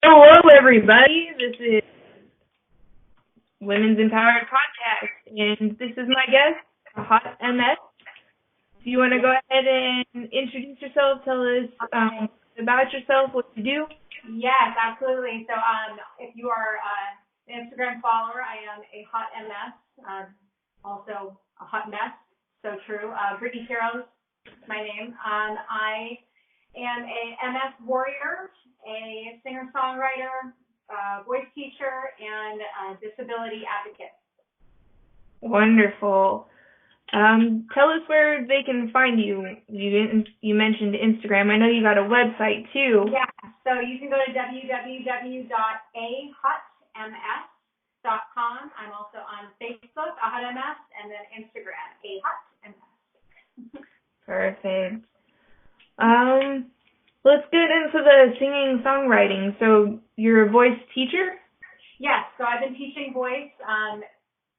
Hello, everybody. This is Women's Empowered Podcast, and this is my guest, Hot MS. Do you want to go ahead and introduce yourself? Tell us about yourself, what you do. Yes, absolutely. So, if you are an Instagram follower, I am a Hot MS, also a hot mess. So true. Brittany Quiroz, my name. I am a MS warrior, a singer-songwriter, voice teacher, and disability advocate. Wonderful. Tell us where they can find you. You mentioned Instagram. I know you got a website too. Yeah, so you can go to www.ahotms.com. I'm also on Facebook, ahotms, and then Instagram, ahotms. Perfect. Let's get into the singing songwriting. So you're a voice teacher? Yes, so I've been teaching voice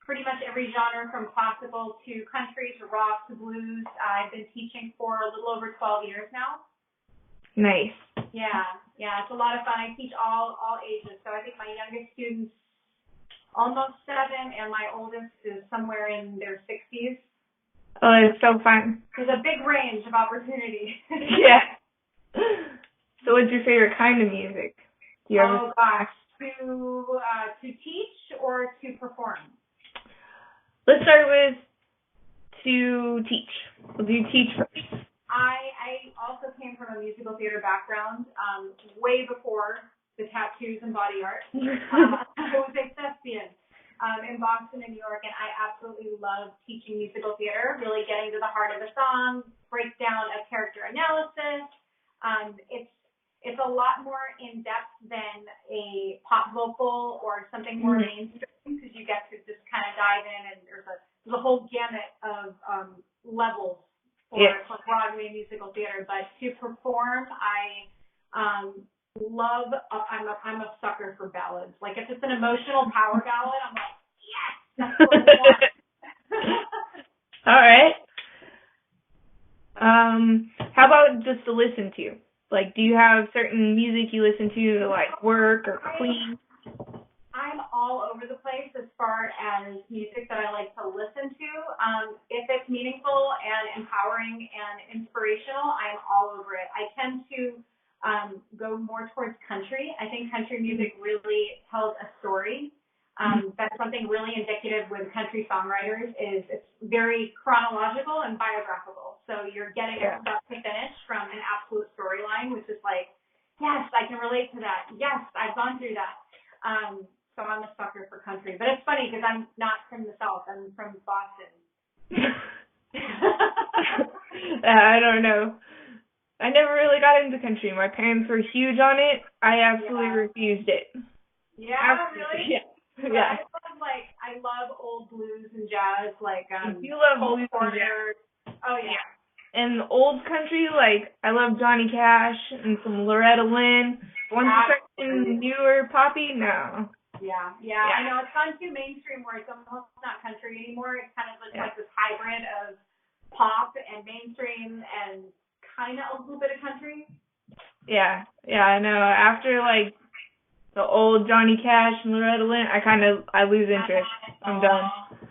pretty much every genre from classical to country to rock to blues. I've been teaching for a little over 12 years now. Nice. Yeah, it's a lot of fun. I teach all ages. So I think my youngest student's almost 7 and my oldest is somewhere in their 60s. Oh, it's so fun. There's a big range of opportunity. Yeah. So what's your favorite kind of music? Do you ever... gosh, to teach or to perform? Let's start with to teach. We'll do teach first. I also came from a musical theater background, way before the tattoos and body art. I was a thespian in Boston and New York, and I absolutely love teaching musical theater, really getting to the heart of the song, breakdown of character analysis. It's a lot more in depth than a pop vocal or something more mainstream, because you get to just kind of dive in, and there's a whole gamut of levels for Broadway musical theater. But to perform, I love. I'm a sucker for ballads. Like if it's an emotional power ballad, I'm like, yes, that's what I want. All right. How about just to listen to? Like, do you have certain music you listen to like work or clean? I'm all over the place as far as music that I like to listen to. If it's meaningful and empowering and inspirational, I'm all over it. I tend to go more towards country. I think country music really tells a story. That's something really indicative with country songwriters is it's very chronological and biographical. So you're getting it start to finish from an absolute storyline, which is like, yes, I can relate to that. Yes, I've gone through that. So I'm a sucker for country. But it's funny because I'm not from the South. I'm from Boston. I don't know. I never really got into country. My parents were huge on it. I absolutely refused it. Yeah, absolutely. really? Yeah. I love old blues and jazz, like you love blues and jazz. Oh yeah. And old country, like I love Johnny Cash and some Loretta Lynn. Once you start getting newer poppy, no. Yeah. I know it's gone too mainstream where it's almost not country anymore. It's kind of like this hybrid of pop and mainstream and kind of a little bit of country. Yeah, I know. After like the old Johnny Cash and Loretta Lynn, I lose interest. I'm done.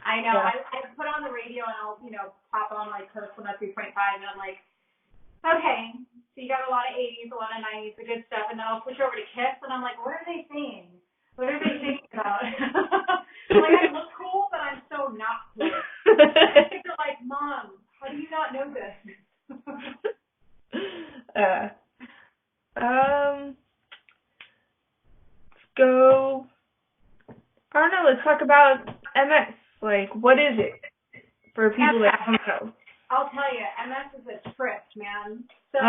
I know. Yeah. I put on the radio and I'll, pop on like Coast 103.5 and I'm like, okay, so you got a lot of 80s, a lot of 90s, the good stuff, and then I'll switch over to Kiss and I'm like, what are they saying? What are they thinking about? Like, I look cool, but I'm so not cool. They're like, Mom, how do you not know this? Let's go. I don't know. Let's talk about MS. Like, what is it for people that don't know? I'll tell you, MS is a trip, man. So,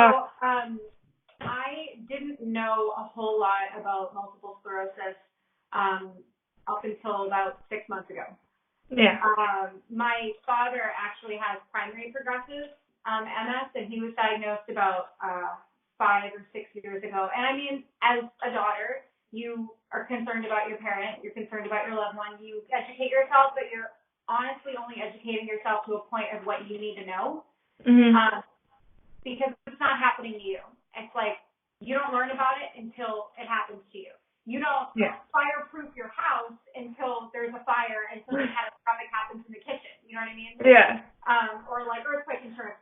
I didn't know a whole lot about multiple sclerosis up until about 6 months ago. Yeah. My father actually has primary progressive MS, and he was diagnosed about 5 or 6 years ago. And I mean, as a daughter, you are concerned about your parent, you're concerned about your loved one, you educate yourself, but you're honestly only educating yourself to a point of what you need to know. Because it's not happening to you. It's like you don't learn about it until it happens to you. You don't fireproof your house until there's a fire and something catastrophic happens in the kitchen. You know what I mean? Yeah. Or like earthquake insurance.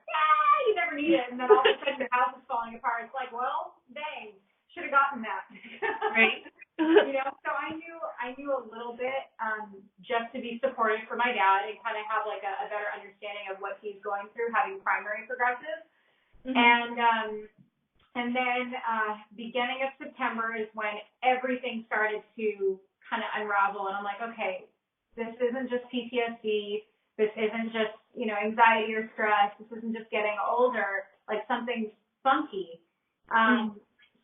You never need it, and then all of a sudden your house is falling apart. It's like, well, dang, should have gotten that. Right. You know, so I knew a little bit just to be supportive for my dad and kind of have like a better understanding of what he's going through having primary progressive. Mm-hmm. And then beginning of September is when everything started to kind of unravel. And I'm like, okay, this isn't just PTSD. This isn't just, you know, anxiety or stress. This isn't just getting older. Like something's funky.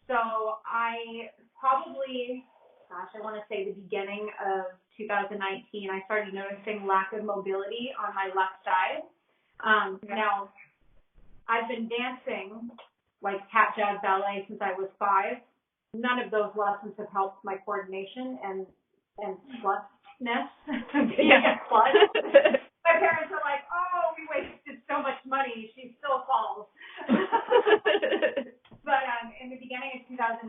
So I probably, I want to say the beginning of 2019, I started noticing lack of mobility on my left side. Now, I've been dancing like tap, jazz, ballet since I was 5. None of those lessons have helped my coordination and slutness. Slut. My parents are like, oh, we wasted so much money. She still falls. But in the beginning of 2009,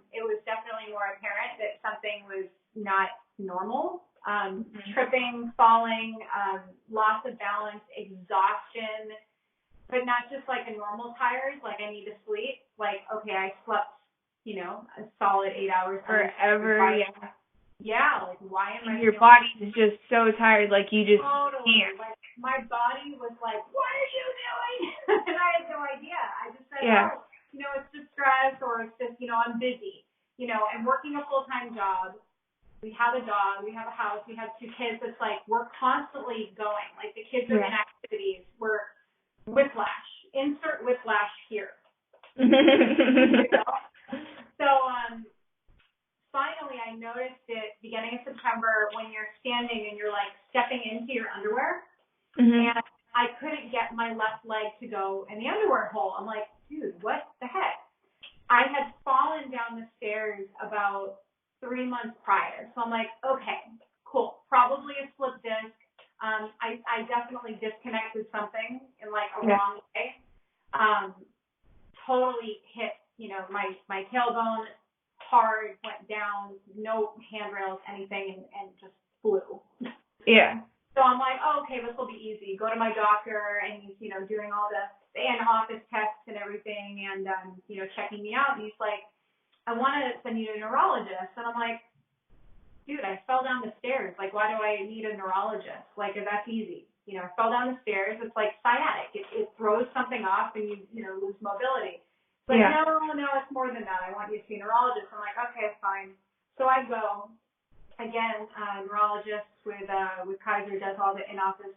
it was definitely more apparent that something was not normal. Tripping, falling, loss of balance, exhaustion. But not just like a normal tired, like I need to sleep. Like, okay, I slept, you know, a solid 8 hours. Forever, Yeah, like why am I? Your body is just so tired, like you just can't. Like my body was like, what are you doing? And I had no idea. I just said, oh, you know, it's just stress, or it's just, you know, I'm busy. You know, I'm working a full-time job. We have a dog. We have a house. We have 2 kids. It's like we're constantly going. Like the kids are in activities. We're whiplash. Insert whiplash here. You know? So finally I noticed it beginning of September when you're standing and you're like stepping into your underwear. And I couldn't get my left leg to go in the underwear hole. I'm like, dude, what the heck? I had fallen down the stairs about 3 months prior. So I'm like, okay, cool. Probably a slip disc. I definitely disconnected something in like a wrong way. Totally hit, you know, my tailbone hard, went down, no handrails, anything, and just flew. Yeah. So I'm like, oh, okay, this will be easy. Go to my doctor, and he's, you know, doing all the in-office tests and everything, and you know, checking me out. And he's like, I want to send you to a neurologist. And I'm like, dude, I fell down the stairs. Like, why do I need a neurologist? Like, that's easy. You know, I fell down the stairs. It's like sciatic. It throws something off and you know, lose mobility. But no, it's more than that. I want you to see a neurologist. I'm like, okay, fine. So I go. Again, neurologist with Kaiser does all the in-office,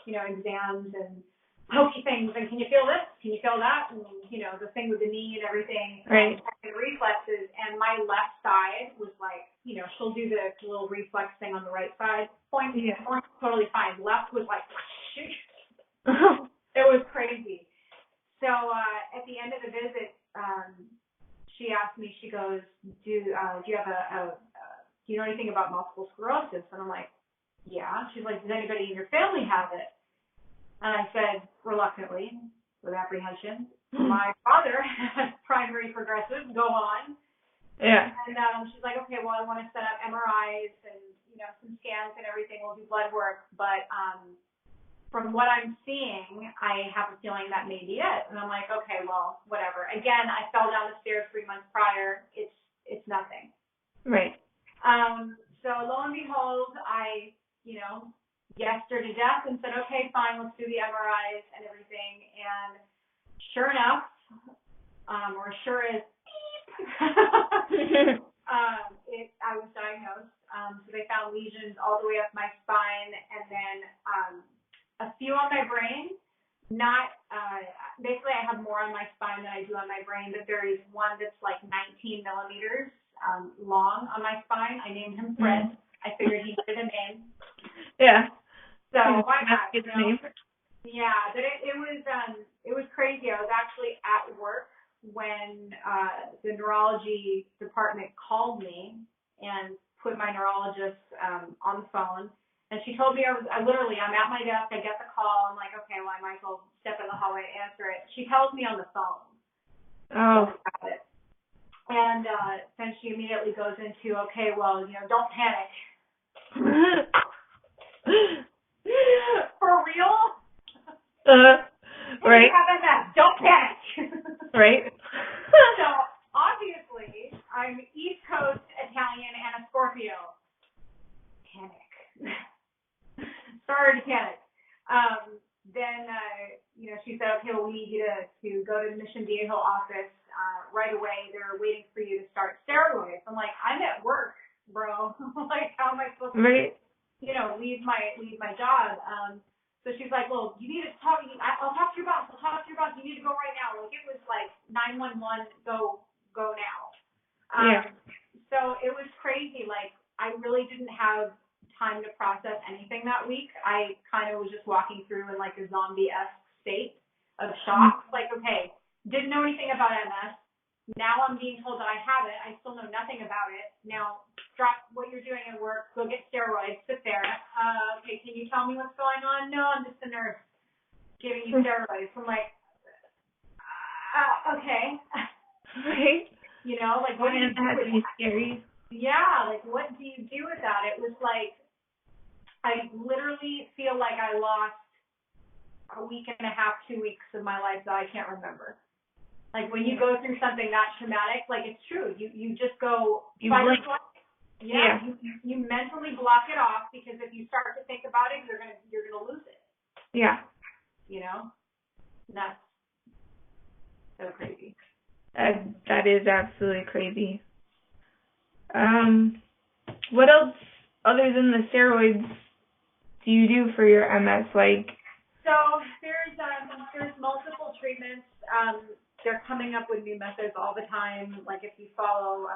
you know, exams and pokey things. And can you feel this? Can you feel that? And, you know, the thing with the knee and everything. Right. And reflexes. And my left side was like, you know, she'll do the little reflex thing on the right side. Point, totally fine. Left was like, it was crazy. So at the end of the visit, she asked me, she goes, do you have do you know anything about multiple sclerosis? And I'm like, yeah. She's like, does anybody in your family have it? And I said, reluctantly, with apprehension, my father has primary progressive. Go on. Yeah. And she's like, okay, well, I want to set up MRIs and, you know, some scans and everything. We'll do blood work. But from what I'm seeing, I have a feeling that may be it. And I'm like, okay, well, whatever. Again, I fell down the stairs 3 months prior. It's nothing. Right. So lo and behold, I, you know, guessed her to death and said, okay, fine, let's do the MRIs and everything. And sure enough, or sure as I was diagnosed. So they found lesions all the way up my spine, and then a few on my brain. Not basically, I have more on my spine than I do on my brain, but there is one that's like 19 millimeters long on my spine. I named him Fred. I figured he needed a name. Yeah. So why not? That's his name. Yeah, but it was crazy. I was actually at work when the neurology department called me and put my neurologist on the phone. And she told me I'm at my desk, I get the call, I'm like, okay, well, I might as well step in the hallway and answer it. She tells me on the phone. Oh. And then she immediately goes into, okay, well, don't panic. For real? Right. You have MS. Don't panic. Right. So obviously, I'm East Coast Italian and a Scorpio. Panic. Started to panic. Then she said, okay, well, we need you to go to the Mission Viejo office right away. They're waiting for you to start steroids. I'm like, I'm at work, bro. Like, how am I supposed to, leave my job? So she's like, well, you need to talk. I'll talk to your boss. You need to go right now. Like, it was like 911, go now. So it was crazy. Like, I really didn't have time to process anything that week. I kind of was just walking through in like a zombie-esque state of shock. Like, okay, didn't know anything about MS. Now I'm being told that I have it. I still know nothing about it. Now, drop what you're doing at work. Go get steroids. Sit there. Okay, can you tell me what's going on? No, I'm just a nurse giving you steroids. I'm like, okay. Right. Like, what do you do with that? Scary. Yeah, like, what do you do with that? It was like, I literally feel like I lost a week and a half, 2 weeks of my life that I can't remember. Like, when you go through something that traumatic, like, it's true. You just go fight or flight. Yeah. You mentally block it off, because if you start to think about it, you're gonna lose it. Yeah. That's so crazy. That is absolutely crazy. What else other than the steroids do you do for your MS? Like, so there's multiple treatments. They're coming up with new methods all the time. Like, if you follow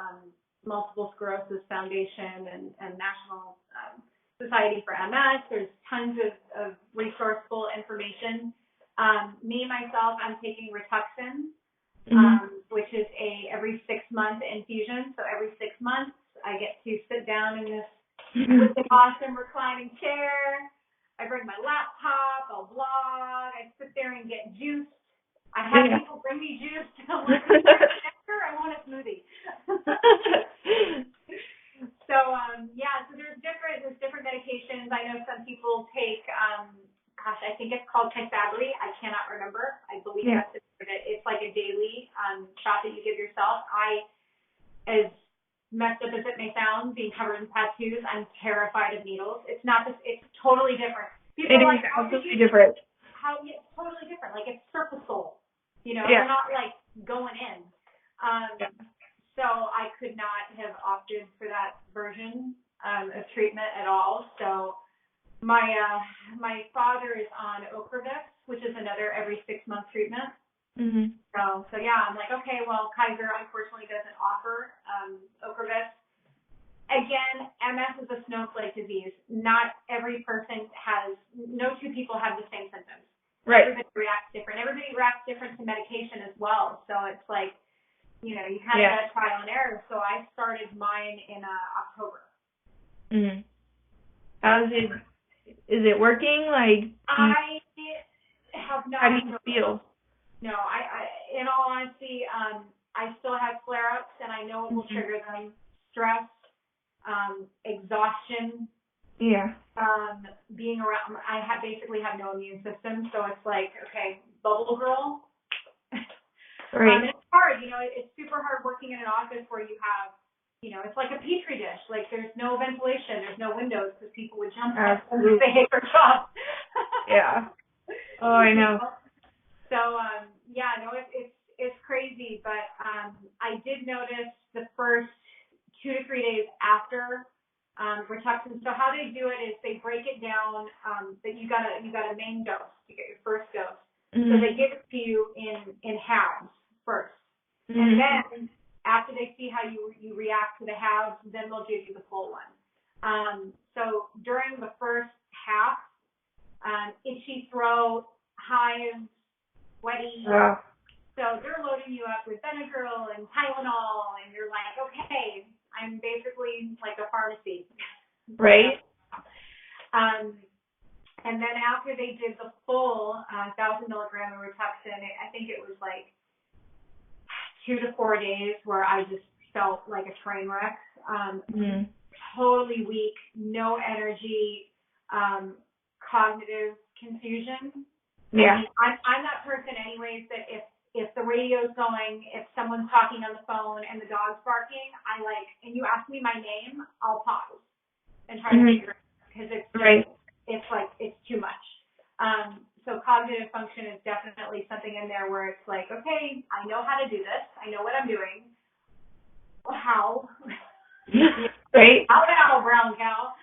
Multiple Sclerosis Foundation and National Society for MS, there's tons of resourceful information. Myself, I'm taking Rituxan, which is a every 6 month infusion. So every 6 months, I get to sit down in this awesome reclining chair. I bring my laptop. I'll blog. I sit there and get juiced. I have people bring me juice. I'm like, I want a smoothie. So there's different medications. I know some people take, I think it's called Tysabri. I cannot remember. I believe that's it. It's like a daily shot that you give yourself. As messed up as it may sound, being covered in tattoos, I'm terrified of needles. It's not this. It's totally different. People are like, absolutely different. It's totally different. Like, it's surfacial. We're not like going in. So I could not have opted for that version of treatment at all. So my father is on Ocrevus, which is another every 6 month treatment. So yeah, I'm like, okay, well, Kaiser unfortunately doesn't offer Ocrevus. Again, MS is a snowflake disease. Not every person no two people have the same symptoms. Right. Everybody reacts different. Everybody reacts different to medication as well. So it's like, you kind of got trial and error. So I started mine in October. How's it? Is it working? Like, I have not. How do you feel? No, I in all honesty, I still have flare-ups, and I know it will trigger them. Stress, exhaustion. Yeah. Being around, basically have no immune system, so it's like, okay, bubble girl. Right. And it's hard, it's super hard working in an office where you have, it's like a petri dish. Like, there's no ventilation, there's no windows, because people would jump on if they hate their job. Yeah. Oh, I know. So, it's crazy, but I did notice the first 2 to 3 days after Rituxan. So how they do it is they break it down that you got a main dose. You get your first dose. So they give it to you in halves first. And then after they see how you react to the halves, then they'll give you the full one. So during the first half, itchy throat, hives, sweaty. So they're loading you up with Benadryl and Tylenol, and you're like, okay, I'm basically like a pharmacy. Right. And then after they did the full 1,000 milligram of Rituxan, I think it was like 2 to 4 days where I just felt like a train wreck. Mm-hmm. Totally weak, no energy, cognitive confusion. Yeah. I mean, I'm that person anyways that if the radio's going, if someone's talking on the phone and the dog's barking, and you ask me my name, I'll pause and try to figure it out because it's too much. So cognitive function is definitely something in there where it's like, okay, I know how to do this. I know what I'm doing. How? Right. How, brown cow.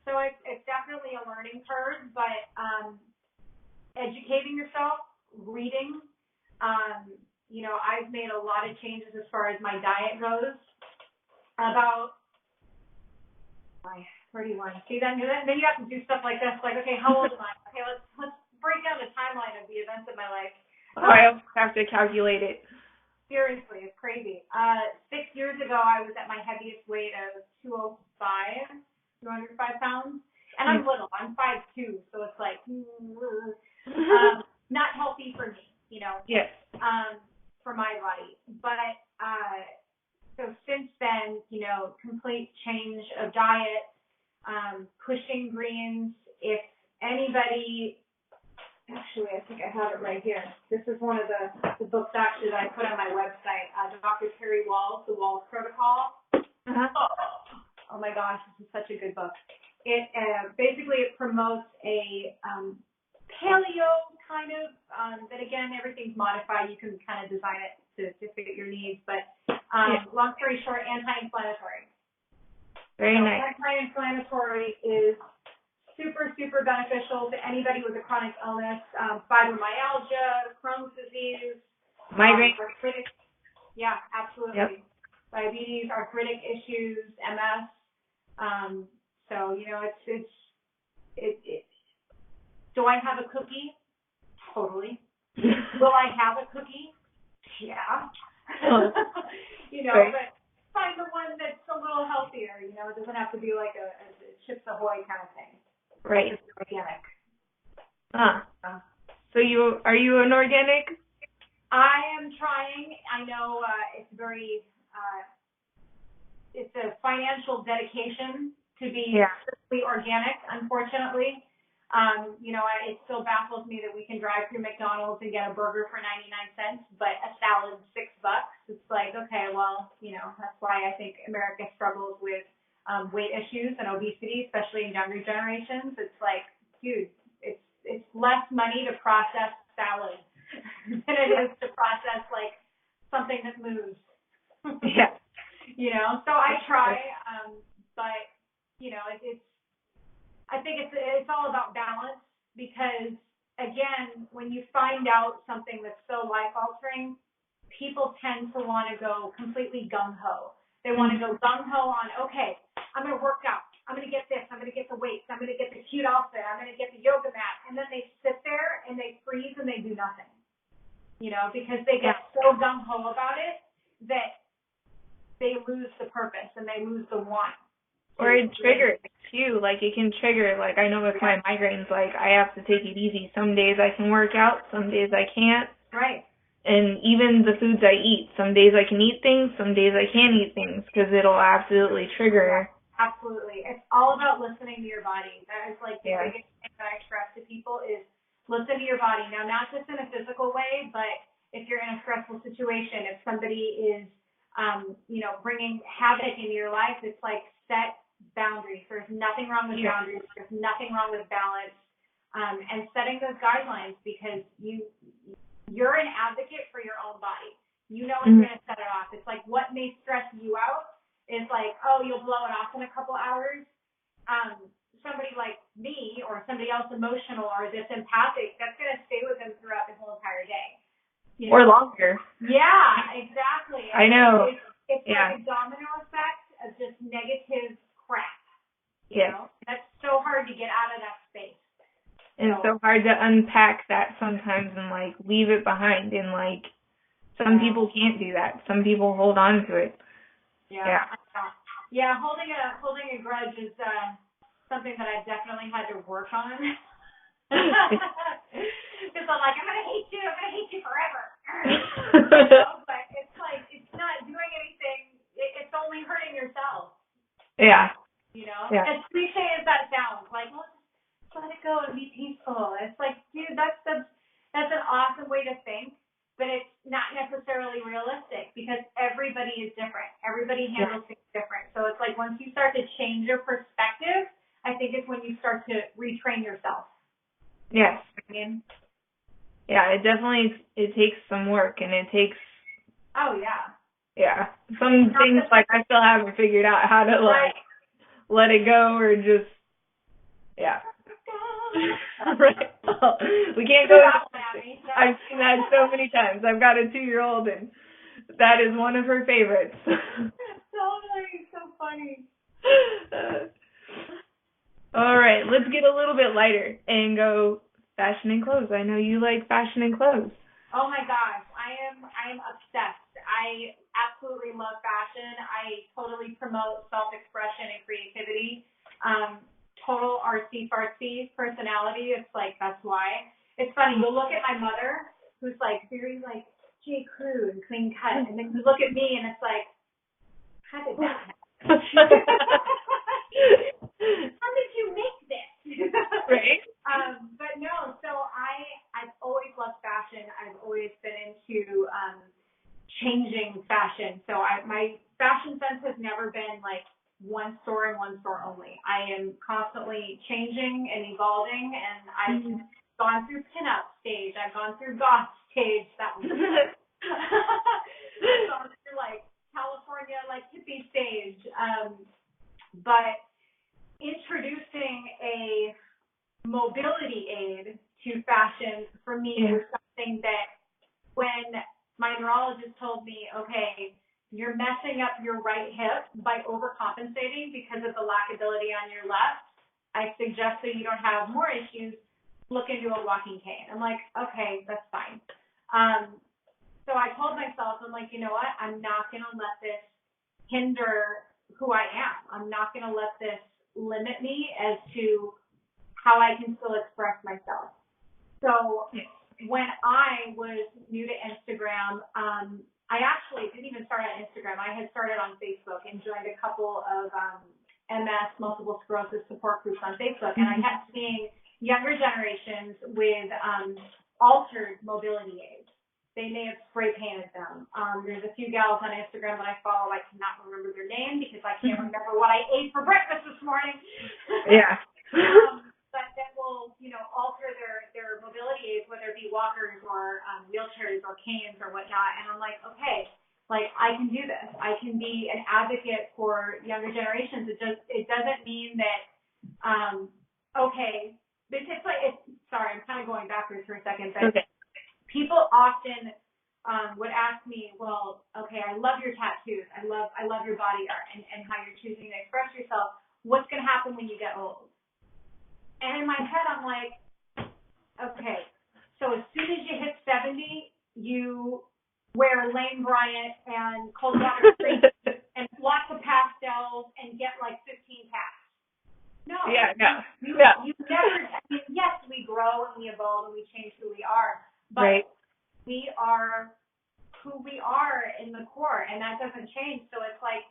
So it's definitely a learning curve, but educating yourself, reading. I've made a lot of changes as far as my diet goes. About 31. See, then you have to do stuff like this. Like, okay, how old am I? Okay, let's break down the timeline of the events of my life. I have to calculate it. Seriously, it's crazy. 6 years ago, I was at my heaviest weight of 205 pounds. And I'm little. I'm 5'2", so it's like, not healthy for me, Yes. for my body. But, so since then, complete change of diet, pushing greens. If anybody, actually, I think I have it right here. This is one of the books actually that I put on my website. Dr. Terry Wahls, The Wahls Protocol. Uh-huh. Oh my gosh, this is such a good book. It basically it promotes a paleo kind of, but again, everything's modified. You can kind of design it to fit your needs. But long story short, anti-inflammatory. Very nice. Anti-inflammatory is super, super beneficial to anybody with a chronic illness, fibromyalgia, Crohn's disease, Migraine. Arthritic. Yeah, absolutely. Yep. Diabetes, arthritic issues, MS. So, it's do I have a cookie? Totally. Will I have a cookie? Yeah. Right. But find the one that's a little healthier, it doesn't have to be like a Chips Ahoy kind of thing. Right. It's organic. So are you an organic? I am trying. I know it's very, it's a financial dedication to be strictly organic, unfortunately. It still baffles me that we can drive through McDonald's and get a burger for 99 cents, but a salad's $6. It's like, okay, well, that's why I think America struggles with weight issues and obesity, especially in younger generations. It's like, dude, it's less money to process salad than it is to process like something that moves. Yeah. So I try, but I think it's all about balance, because again, when you find out something that's so life altering, people tend to want to go completely gung ho. They want to go gung ho on, okay, I'm going to work out. I'm going to get this. I'm going to get the weights. I'm going to get the cute outfit. I'm going to get the yoga mat. And then they sit there and they freeze and they do nothing, because they get so gung ho about it that they lose the purpose and they lose the want. Or it triggers too. Like it can trigger. Like I know with my migraines, like I have to take it easy. Some days I can work out. Some days I can't. Right. And even the foods I eat. Some days I can eat things. Some days I can't eat things because it'll absolutely trigger. Absolutely. It's all about listening to your body. That is like the biggest thing that I stress to people is listen to your body. Now, not just in a physical way, but if you're in a stressful situation, if somebody is, bringing havoc into your life, it's like set boundaries. There's nothing wrong with boundaries. There's nothing wrong with balance. And setting those guidelines, because you're an advocate for your own body. You know what's going to set it off. It's like what may stress you out is like, oh, you'll blow it off in a couple hours. Somebody like me or somebody else emotional or this empathic, that's going to stay with them throughout the whole entire day. Or longer. Yeah, exactly. I know. It's like a domino effect of just negative crap. That's so hard to get out of that space. And so hard to unpack that sometimes and like leave it behind, and like some people can't do that. Some people hold on to it. Yeah, holding a grudge is something that I've definitely had to work on. Because I'm like, I'm gonna hate you forever. But it's like, it's not doing anything. It's only hurting yourself. Yeah. You know? Yeah. As cliche as that sounds, like, well, just let it go and be peaceful. It's like, dude, that's an awesome way to think, but it's not necessarily realistic because everybody is different. Everybody handles things different. So it's like once you start to change your perspective, I think it's when you start to retrain yourself. Yes. I mean, yeah, it definitely it takes some work, and it takes. Oh yeah. Yeah, some things like I still haven't figured out how to like let it go or just right. Well, we can't go. I've seen that so many times. I've got a 2-year-old, and that is one of her favorites. Totally, so funny. All right, let's get a little bit lighter and go fashion and clothes. I know you like fashion and clothes. Oh my gosh, I am obsessed. I absolutely love fashion. I totally promote self-expression and creativity. Total artsy-fartsy personality. It's like, that's why. It's funny, you'll look at my mother, who's like very like J. Crew and clean cut, and then you look at me and it's like, how did that happen? How did you make this? Right. But no, so I've always loved fashion. I've always been into changing fashion. So my fashion sense has never been like one store and one store only. I am constantly changing and evolving, and I've gone through pinup stage. I've gone through goth stage. That was I've gone through like California like hippie stage. But introducing a mobility aid to fashion for me was something that when my neurologist told me, okay, you're messing up your right hip by overcompensating because of the lackability on your left, I suggest that you don't have more issues, look into a walking cane. I'm like, okay, that's fine. So I told myself, I'm like, you know what? I'm not going to let this hinder who I am. I'm not going to let this limit me as to how I can still express myself. So when I was new to Instagram, I actually didn't even start on Instagram. I had started on Facebook and joined a couple of MS, multiple sclerosis support groups on Facebook, and I kept seeing younger generations with altered mobility aids. They may have spray painted them. There's a few gals on Instagram that I follow. I cannot remember their name because I can't remember what I ate for breakfast this morning. Yeah. But that will, alter their mobility aids, whether it be walkers or wheelchairs or canes or whatnot. And I'm like, okay, like I can do this. I can be an advocate for younger generations. It doesn't mean that, okay, it's like, sorry, I'm kind of going backwards for a second, but people often would ask me, well, okay, I love your tattoos. I love your body art and how you're choosing to express yourself. What's going to happen when you get old? And in my head, I'm like, okay, so as soon as you hit 70, you wear Lane Bryant and cold water cream and lots of pastels and get like 15 tats. No. Yeah, no. You never, yes, we grow and we evolve and we change who we are, but we are who we are in the core, and that doesn't change. So it's like,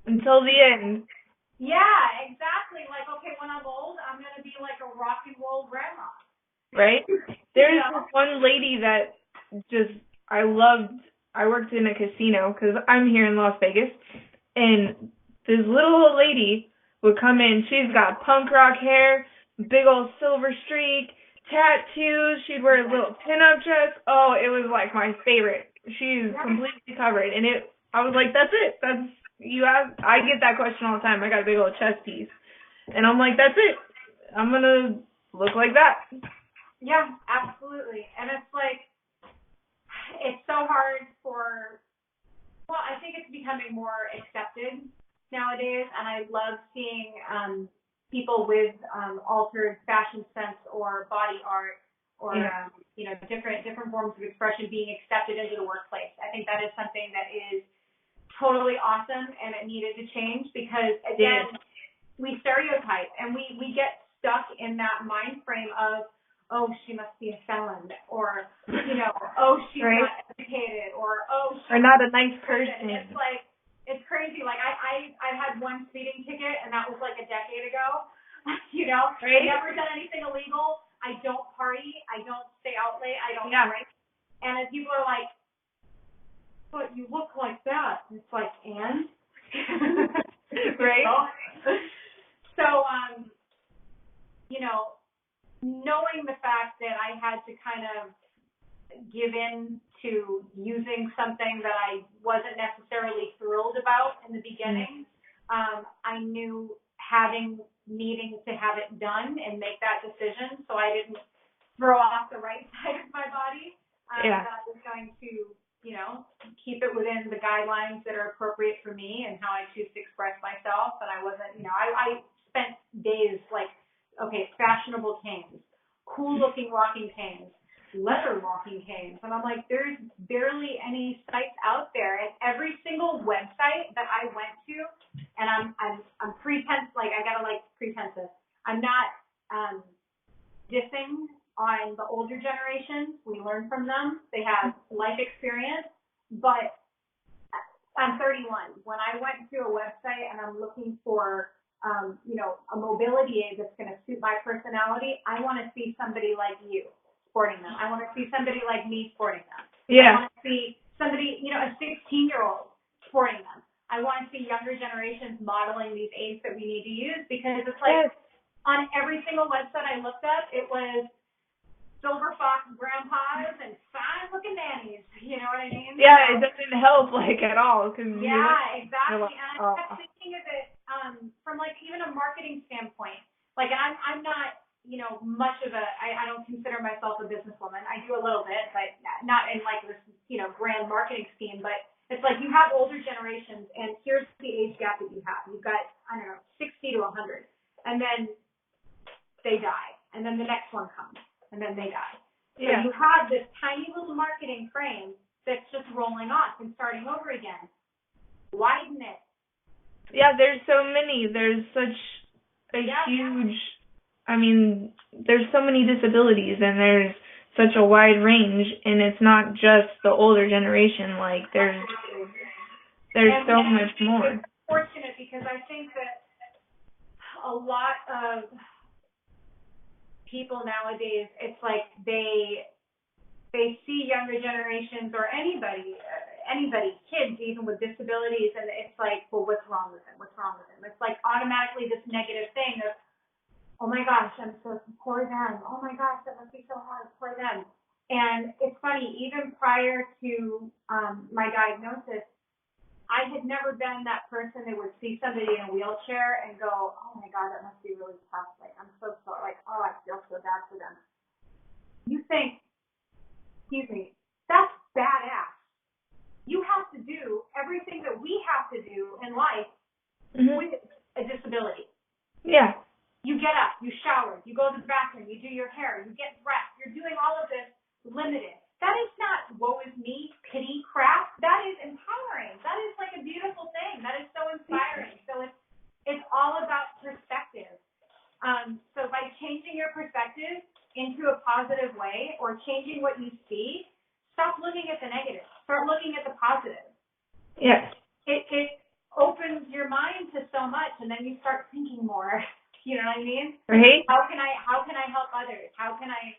until the end. Yeah, exactly. Like, okay, when I'm old, I'm going to be like a rock and roll grandma. Right? There's this one lady that I loved. I worked in a casino because I'm here in Las Vegas, and this little old lady would come in. She's got punk rock hair, big old silver streak, tattoos. She'd wear a little pinup dress. Oh, it was like my favorite. She's completely covered, and I was like, that's it. I get that question all the time. I got a big old chest piece. And I'm like, that's it. I'm going to look like that. Yeah, absolutely. And it's like, it's so hard I think it's becoming more accepted nowadays. And I love seeing people with altered fashion sense or body art or, different forms of expression being accepted into the workplace. I think that is something that is totally awesome, and it needed to change because, again, we stereotype and we get stuck in that mind frame of, oh, she must be a felon, or, oh, she's right. not educated, or, oh, she's or not a nice person. It's like, it's crazy. Like, I had one speeding ticket, and that was like a decade ago. Right. I've never done anything illegal. I don't party. I don't stay out late. I don't drink. And if people are like, but you look like that. It's like, and? Right. So, knowing the fact that I had to kind of give in to using something that I wasn't necessarily thrilled about in the beginning, I knew needing to have it done and make that decision so I didn't throw off the right side of my body. That I was going to, keep it within the guidelines that are appropriate for me and how I choose to express myself. And I wasn't, I spent days like, okay, fashionable canes, cool looking walking canes, leather walking canes. And I'm like, there's barely any sites out there. And every single website that I went to, and I'm pretense, like I gotta like pretense. I'm not dissing on the older generation. We learn from them. They have life experience. But I'm 31. When I went to a website and I'm looking for, a mobility aid that's going to suit my personality, I want to see somebody like you sporting them. I want to see somebody like me sporting them. Yeah. I want to see somebody, a 16-year-old sporting them. I want to see younger generations modeling these aids that we need to use because it's like on every single website I looked up, it was silver fox grandpas and fine-looking nannies. You know what I mean? Yeah, it doesn't help at all. Exactly. And I kept thinking of it from even a marketing standpoint. I'm not much of I don't consider myself a businesswoman. I do a little bit, but not in this grand marketing scheme. But it's like you have older generations, and here's the age gap that you have. You've got 60 to 100, and then they die, and then the next one comes. And then they die. So you have this tiny little marketing frame that's just rolling off and starting over again. Widen it. Yeah, there's so many. There's such a huge, there's so many disabilities and there's such a wide range, and it's not just the older generation. There's so much more. It's fortunate because I think that a lot of people nowadays, it's like they see younger generations or anybody, kids even with disabilities, and it's like, well, what's wrong with them? What's wrong with them? It's like automatically this negative thing of, oh my gosh, I'm so poor them. Oh my gosh, that must be so hard for them. And it's funny, even prior to my diagnosis, I had never been that person that would see somebody in a wheelchair and go, oh my God, that must be really tough. I'm so sorry. I feel so bad for them. You think, excuse me, that's badass. You have to do everything that we have to do in life with a disability. Yeah. You get up, you shower, you go to the bathroom, you do your hair, you get dressed. You're doing all of this limited. That is not woe is me, pity crap. That is empowering. That is a beautiful thing. That is so inspiring. So it's all about perspective. So by changing your perspective into a positive way or changing what you see, stop looking at the negative. Start looking at the positive. Yes. It opens your mind to so much, and then you start thinking more. You know what I mean? Right. How can I help others? How can I,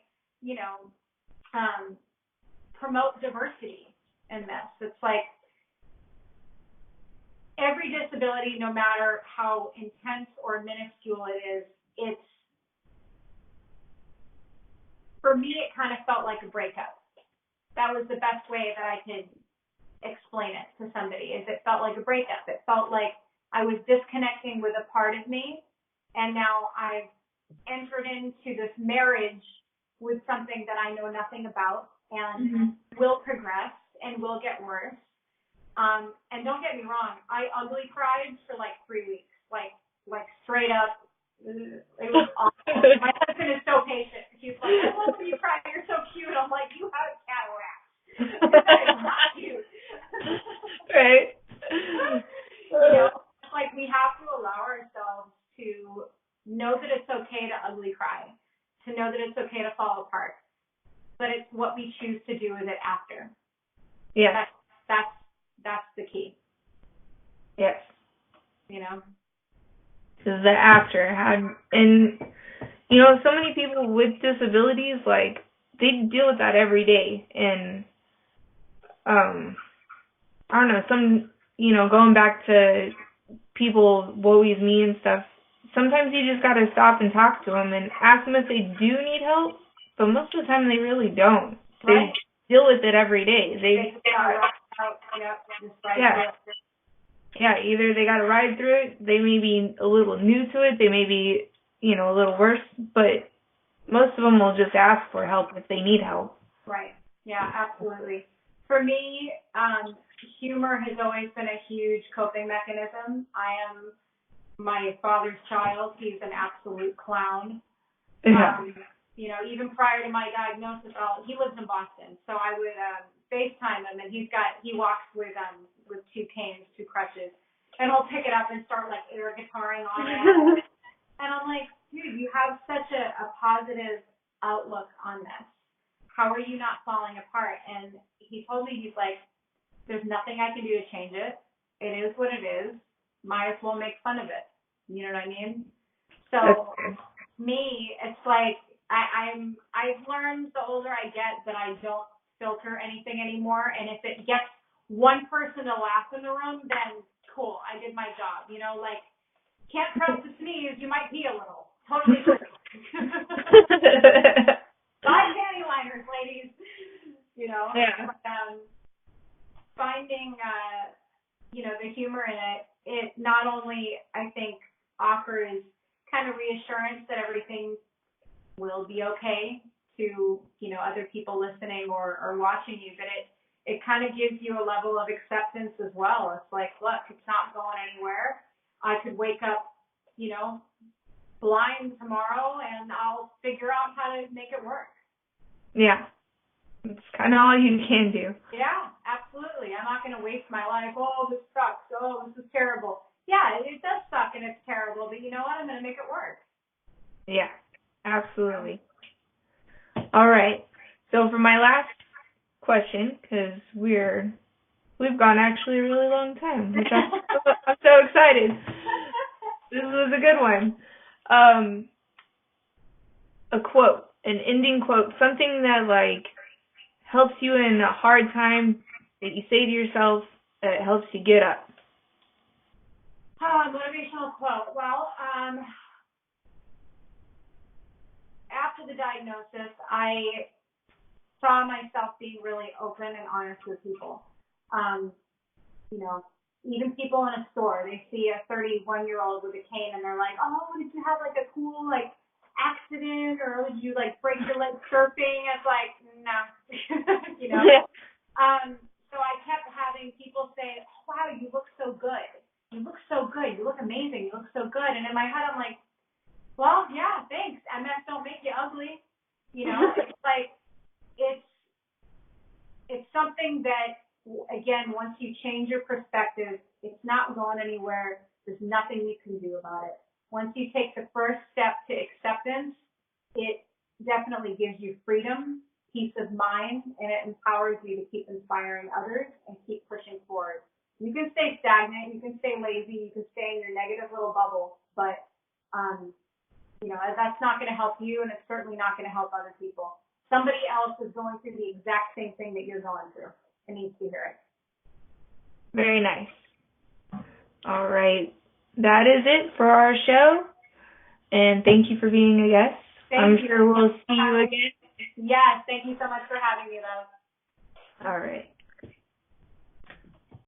promote diversity in this? It's like every disability, no matter how intense or minuscule it is, it's, for me, it kind of felt like a breakup. That was the best way that I could explain it to somebody, is it felt like a breakup. It felt like I was disconnecting with a part of me, and now I've entered into this marriage with something that I know nothing about and will progress and will get worse. And don't get me wrong, I ugly cried for 3 weeks, like straight up. It was awful. My husband is so patient. He's like, I love when you cry. You're so cute. I'm like, you have a cataract. That is not cute. Right. We have to allow ourselves to know that it's okay to ugly cry. to know that it's okay to fall apart. But it's what we choose to do with it after. Yeah. That's the key. Yes. You know? Is the after. And, you know, so many people with disabilities, like, they deal with that every day. And, I don't know, you know, going back to people woes me and stuff, sometimes you just got to stop and talk to them and ask them if they do need help, but most of the time they really don't. Right. They deal with it every day. Yeah, either they got to ride through it, they may be a little new to it, they may be, you know, a little worse, but most of them will just ask for help if they need help. Right. Yeah, absolutely. For me, humor has always been a huge coping mechanism. I am my father's child. He's an absolute clown. Yeah. You know, even prior to my diagnosis, he lives in Boston, so I would FaceTime him, and he walks with 2 canes, 2 crutches, and he'll pick it up and start like air guitaring on it. And I'm like, dude, you have such a positive outlook on this. How are you not falling apart? And he told me, he's like, there's nothing I can do to change it. It is what it is. Might as well make fun of it. You know what I mean? So me, it's like I've learned the older I get that I don't filter anything anymore. And if it gets one person to laugh in the room, then cool, I did my job. You know, like, can't trust to sneeze, you might pee a little. Totally true. Buy panty liners, ladies. You know? Yeah. But, finding, you know, the humor in it not only, I think, offers kind of reassurance that everything will be okay to, you know, other people listening or watching you, but it kind of gives you a level of acceptance as well. It's like, look, it's not going anywhere. I could wake up, you know, blind tomorrow, and I'll figure out how to make it work. Yeah. It's kind of all you can do. Yeah, absolutely. I'm not going to waste my life. Oh, this sucks. Oh, this is terrible. Yeah, it does suck and it's terrible, but you know what? I'm going to make it work. Yeah, absolutely. All right. So for my last question, because we've gone actually a really long time, which I'm so excited. This was a good one. A quote, an ending quote, something that like helps you in a hard time that you say to yourself that helps you get up. Motivational quote. Well, after the diagnosis, I saw myself being really open and honest with people. You know, even people in a store, they see a 31-year-old with a cane and they're like, oh, did you have like a cool like accident, or did you like break your leg surfing? It's like, no. You know? So I kept having people say, oh, wow, you look so good. You look so good. You look amazing. You look so good. And in my head, I'm like, well, yeah, thanks. MS don't make you ugly. You know, it's like, it's something that, again, once you change your perspective, it's not going anywhere. There's nothing you can do about it. Once you take the first step to acceptance, it definitely gives you freedom, peace of mind, and it empowers you to keep inspiring others and keep pushing forward. You can stay stagnant, you can stay lazy, you can stay in your negative little bubble, but you know, that's not going to help you, and it's certainly not going to help other people. Somebody else is going through the exact same thing that you're going through and needs to hear it. Very nice. All right. That is it for our show. And thank you for being a guest. I'm sure we'll see you again. Yes, thank you so much for having me, love. All right.